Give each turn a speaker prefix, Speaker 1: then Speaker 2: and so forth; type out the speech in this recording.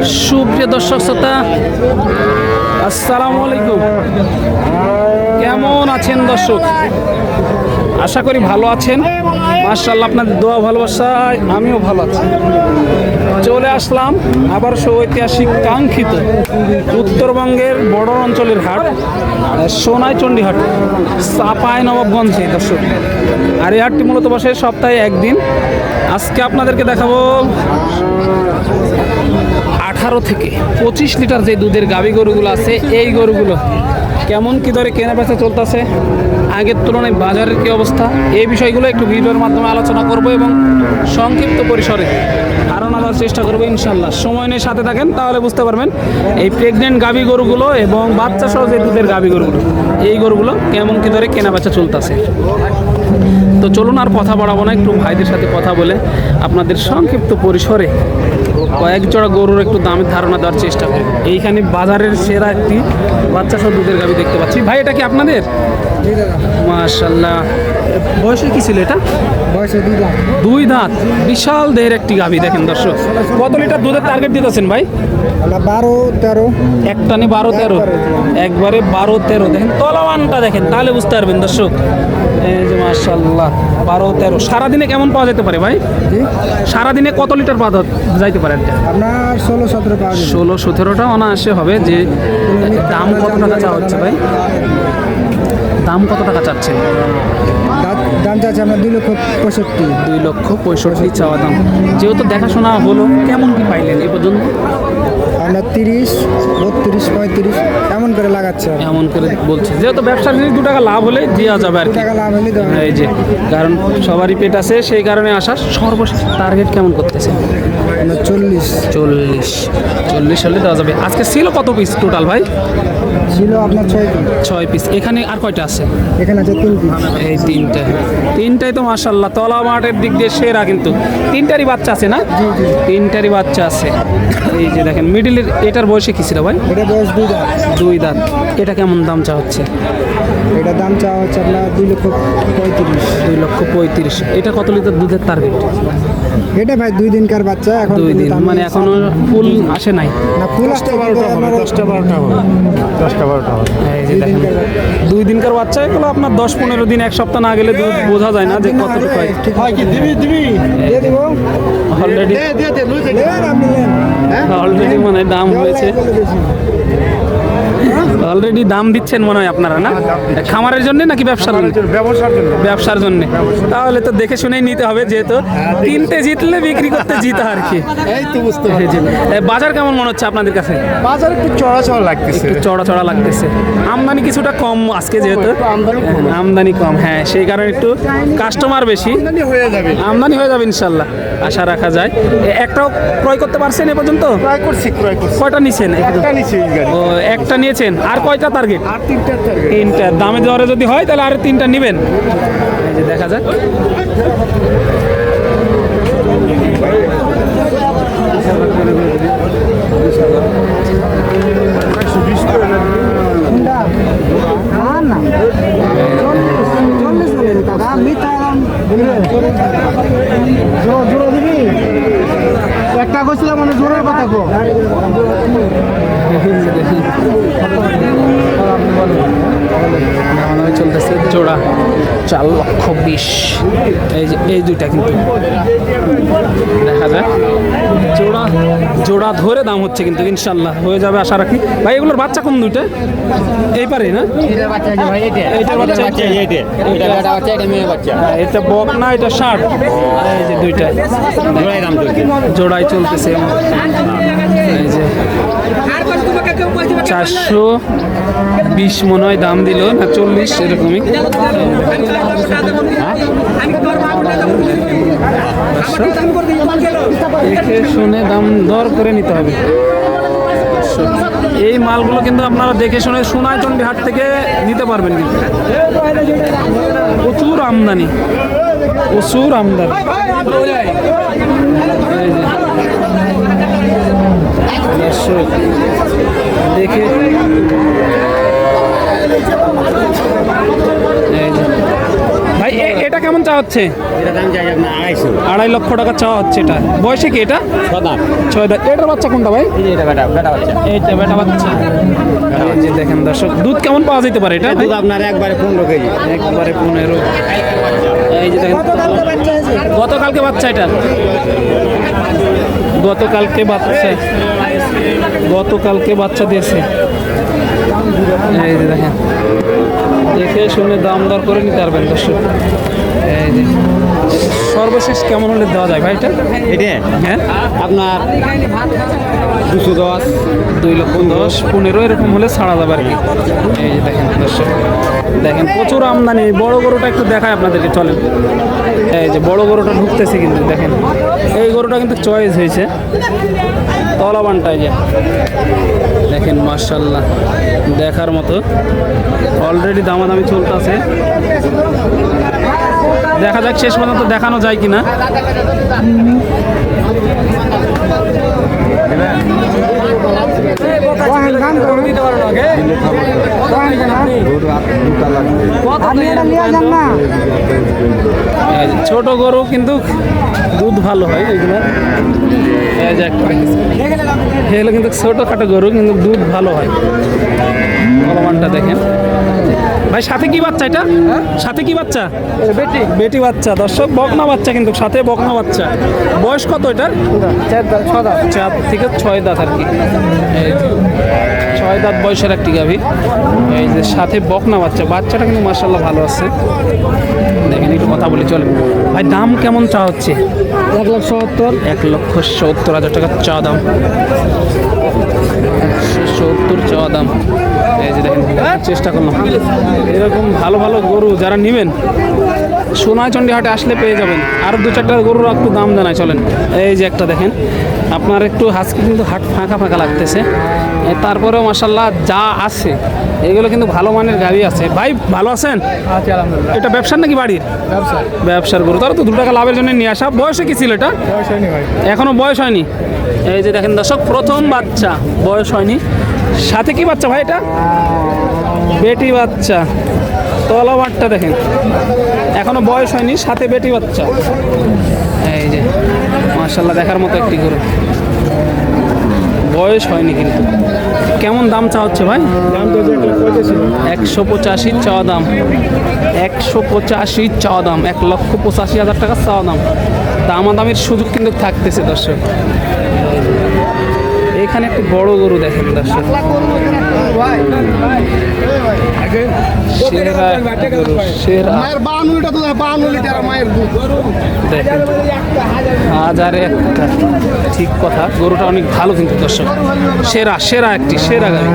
Speaker 1: সুপ্রিয় দর্শক শ্রোতা, আসসালামু আলাইকুম। কেমন আছেন দর্শক? আশা করি ভালো আছেন। মাশাআল্লাহ, আপনাদের দোয়া ভালোবাসায় আমিও ভালো আছি। চলে আসলাম আবার ঐতিহাসিক কাঙ্ক্ষিত উত্তরবঙ্গের বড় অঞ্চলের হাট সোনাইচন্ডী হাট, চাঁপাইনবাবগঞ্জে দর্শক। আর এই হাটটি মূলত বসে সপ্তাহে একদিন। আজকে আপনাদেরকে দেখাবো 18 থেকে 25 লিটার যে দুধের গাভী গরুগুলো আছে, এই গরুগুলো কেমন কী দরে কেনা বেচা চলতেছে, আগের তুলনায় বাজারের কী অবস্থা, এই বিষয়গুলো একটু ভিডিওর মাধ্যমে আলোচনা করব এবং সংক্ষিপ্ত পরিসরে ধারণা দেওয়ার চেষ্টা করবো ইনশাল্লাহ। সময় নিয়ে সাথে থাকেন, তাহলে বুঝতে পারবেন এই প্রেগনেন্ট গাভী গরুগুলো এবং বাচ্চা সহ যে দুধের গাভী গরুগুলো, এই গরুগুলো কেমন কী দরে কেনা বেচা চলতেছে। তো চলুন আর কথা বাড়াবো না, একটু ভাইদের সাথে কথা বলে আপনাদের সংক্ষিপ্ত পরিসরে কয়েক জোড়া গরুর একটু দামের ধারণা দেওয়ার চেষ্টা করি। এইখানে বাজারের সেরা একটি বাচ্চা সহ দুধের গাভী দেখতে পাচ্ছি। ভাই, এটা কি আপনাদের? মাশাআল্লাহ। বয়সে কি ছিল এটা?
Speaker 2: বয়সে
Speaker 1: দুই দাঁত। বিশাল দেহের একটি গাভী। দেখেন দর্শক, কত লিটার দুধের টার্গেট দিতেছেন ভাই?
Speaker 2: 12-13।
Speaker 1: একটানে 12-13, একবারে 12-13। দেখেন তলাওয়ানটা দেখেন, তাহলে বুঝতে পারবেন দর্শক। এই যে মাশাআল্লাহ, 12-13। সারাদিনে কেমন পাওয়া যেতে পারে ভাই? সারাদিনে কত লিটার পাওয়া যাইতে পারে?
Speaker 2: আপনার 16-17 পাওয়া যাবে।
Speaker 1: 16-17টা অনায়াসে হবে। যে দাম কত টাকা চাওয়া হচ্ছে ভাই? দাম কত টাকা চাচ্ছেন?
Speaker 2: দাম চাচ্ছে আপনার 2,65,000।
Speaker 1: 2,65,000 চাওয়া দাম। যেহেতু দেখাশোনা হলো, কেমন কি পাইলেন এ পর্যন্ত?
Speaker 2: আপনার 30, 32, 35 এমন করে লাগাচ্ছে।
Speaker 1: এমন করে বলছে, যেহেতু ব্যবসার জিনিস 2 টাকা লাভ হলে দেওয়া যাবে আর কি।
Speaker 2: টাকা লাভ হলে দেওয়া
Speaker 1: এই যে, কারণ সবারই পেট আছে, সেই কারণে আসা। সর্বশেষ টার্গেট কেমন করতেছে? 40 হলে দেওয়া যাবে। আজকে ছিল কত পিস টোটাল ভাই?
Speaker 2: ছিল আপনার
Speaker 1: 6 পিস। এখানে আর কয়টা আছে?
Speaker 2: এখানে আছে 3 পিস।
Speaker 1: এই তিনটাই তো মাশাআল্লাহ তলা মাঠের দিক দিয়ে সেরা। কিন্তু তিনটারই বাচ্চা আছে না? তিনটারই বাচ্চা আছে। এই যে দেখেন মিডিলের, এটার বয়সে কি ছিল ভাই?
Speaker 2: এটা বয়স 2 দাঁত।
Speaker 1: 2 দাঁত। এটা কেমন দাম চা হচ্ছে?
Speaker 2: এটা দাম চাওয়া হচ্ছে আপনার 2,35,000।
Speaker 1: 2,35,000। এটা কত লিটার দুধের টার্গেট?
Speaker 2: এটা ভাই 2 দিনকার বাচ্চা। এখন
Speaker 1: 2 দিন, মানে এখনো ফুল আসে নাই।
Speaker 2: না, ফুল আসতে
Speaker 3: 10-12টা হবে।
Speaker 1: এই যে দেখেন 2 দিনকার বাচ্চা। এগুলো আপনার 10-15 দিন, এক সপ্তাহ না গেলে দুধ বোঝা যায় না যে কতটুকু হয়।
Speaker 2: দিয়ে দিব।
Speaker 1: অলরেডি মানে দাম হয়েছে। অলরেডি দাম দিচ্ছেন মনে হয় আপনারা, না? খামারের জন্য নাকি ব্যবসার জন্য? ব্যবসার জন্য। তাহলে তো দেখে শুনেই নিতে হবে, যেহেতু কিনতে জিতলে বিক্রি করতে জিতা আর কি।
Speaker 3: এই তো বুঝতে
Speaker 1: বাজার কেমন মনে হচ্ছে আপনাদের কাছে?
Speaker 3: বাজার একটু চড়া লাগতেছে।
Speaker 1: একটু চড়া লাগতেছে। আমদানি কিছুটা কম আজকে, যেহেতু আমদানি কম। হ্যাঁ, সেই কারণে একটু কাস্টমার বেশি। আমদানি হয়ে যাবে ইনশাল্লাহ, আশা রাখা যায়। একটাও ক্রয় করতে পারছেন এ পর্যন্ত?
Speaker 3: ক্রয় করছি।
Speaker 1: কয়টা নিছেন? ও, একটা নিয়েছেন। আর কয়টা টার্গেট?
Speaker 3: আর 3টা টার্গেট।
Speaker 1: 3টা। দামে দরে যদি হয় তাহলে আর 3টা নেবেন। এই যে দেখা যাক।
Speaker 2: একটা কইছিলাম মানে জোরের কথা কো।
Speaker 1: চলতেছে জোড়া 4,20,000। এই যে এই দুইটা কিন্তু দেখা যায় জোড়া ধরে দাম হচ্ছে, কিন্তু ইনশাল্লাহ হয়ে যাবে আশা রাখি। ভাই, এগুলোর বাচ্চা কোন দুইটা? এই পারে না? এইটার বাচ্চা এটা বক না, এটা ষাট। এই যে দুইটা জোড়াই চলতেছে। এই যে 420 মনে হয় দাম দিল, না 40 এরকমই। দেখে শুনে দাম দর করে নিতে হবে। এই মালগুলো কিন্তু আপনারা দেখে শুনে সোনাইচন্ডী হাট থেকে নিতে পারবেন। কিন্তু প্রচুর আমদানি। দর্শক দেখে ভাই, এটা কেমন কেমন চাওয়া হচ্ছে?
Speaker 3: এটা দাম চাই আপনার 250
Speaker 1: 2.5 লক্ষ টাকা চাওয়া হচ্ছে এটা। বয়সে কি এটা?
Speaker 3: 6 দাম
Speaker 1: 6 দাঁত। এটার বাচ্চা কোনটা ভাই?
Speaker 3: এই যে এটা বেটা বাচ্চা
Speaker 1: এইটা বেটা বাচ্চা। এই যে দেখেন দর্শক, দুধ কেমন পাওয়া যেতে পারে এটা?
Speaker 3: দুধ আপনার একবারে 15 কেজি
Speaker 1: একবারে 15। এই যে দেখেন, গতকালকে বাচ্চা এটা, গতকালকে বাচ্চা দিয়েছে। এই যে দেখেন, দেখে শুনে দাম দর করে নিতে পারবেন দর্শক। এই যে সর্বশেষ কেমন হলে দেওয়া যায় ভাই এটা?
Speaker 3: এটা
Speaker 1: হ্যাঁ,
Speaker 3: আপনার 210
Speaker 1: 2,10,000 15 এরকম হলে ছাড়া যাবে আর কি। এই যে দেখেন দর্শক, দেখেন প্রচুর আমদানি। বড় গরুটা একটু দেখায় আপনাদেরকে, চলেন। এই যে বড় গরুটা ঢুকতেছে কিন্তু দেখেন, এই গরুটা কিন্তু চয়েস হয়েছে তলাবানটায়। যে দেখেন মাশাআল্লাহ, দেখার মতো। অলরেডি দামাদামি চলতেছে, দেখা যাক শেষ পর্যন্ত দেখানো যায় কিনা। এই যে ছোট গরু কিন্তু দুধ ভালো হয় এগুলো। এই যে একটা এগুলো কিন্তু ছোটখাটো গরু কিন্তু দুধ ভালো হয়। ফলমানটা দেখেন ভাই, সাথে কি বাচ্চা এটা? সাথে কি বাচ্চা? বেটি বাচ্চা দর্শক, বকনা বাচ্চা কিন্তু সাথে বকনা বাচ্চা। বয়স কত এটার? 4 থেকে 6 দাঁত আর কি। এই 6 দাঁত বয়সের একটি গাভী। এই যে সাথে বকনা বাচ্চা, বাচ্চাটা কিন্তু মাশাআল্লাহ ভালো আছে। দেখেন একটু কথা বলি, চলেন ভাই। দাম কেমন চা হচ্ছে?
Speaker 2: 1,70,000।
Speaker 1: 1,70,000 টাকা চা দাম। 170 চা দাম। এই যে দেখেন, চেষ্টা করলাম। এরকম ভালো ভালো গরু যারা নেবেন, সোনাইচন্ডী হাটে আসলে পেয়ে যাবেন। আর 2-4টা গরুর একটু দাম জানাই, চলেন। এই যে একটা দেখেন, আপনার একটু আজকে কিন্তু হাট ফাঁকা ফাঁকা লাগতেছে, তারপরেও মাশাআল্লাহ যা আছে এগুলো কিন্তু ভালো মানের গাড়ি আছে। ভাই ভালো আছেন?
Speaker 2: আচ্ছা, আলহামদুলিল্লাহ।
Speaker 1: এটা ব্যবসার নাকি বাড়ির?
Speaker 2: ব্যবসা
Speaker 1: ব্যবসার গরু, তাহলে তো 2 টাকা লাভের জন্য নিয়ে আসা। বয়সে কি ছিল এটা?
Speaker 2: বয়স হয়নি ভাই।
Speaker 1: এখনো বয়স হয়নি। এই যে দেখেন দর্শক, প্রথম বাচ্চা, বয়স হয়নি। সাথে কি বাচ্চা ভাই এটা? বেটি বাচ্চা। তলাবারটা দেখেন, এখনো বয়স হয়নি, সাথে বেটি বাচ্চা। এই যে মাশাআল্লাহ দেখার মতো একটি গরু, বয়স হয়নি কিন্তু। কেমন দাম চা হচ্ছে ভাই?
Speaker 2: দাম তো
Speaker 1: 185 চাওয়া দাম। 185 চাওয়া দাম। 1,85,000 টাকা চাওয়া দাম। দামাদামির সুযোগ কিন্তু থাকতেছে দর্শক। এখানে একটি বড় গরু দেখেন দর্শক, সেরা গরু, সেরা। দেখেন 1000-এ একটা, ঠিক কথা। গরুটা অনেক ভালো কিন্তু দর্শক, সেরা একটি সেরা গাড়ি।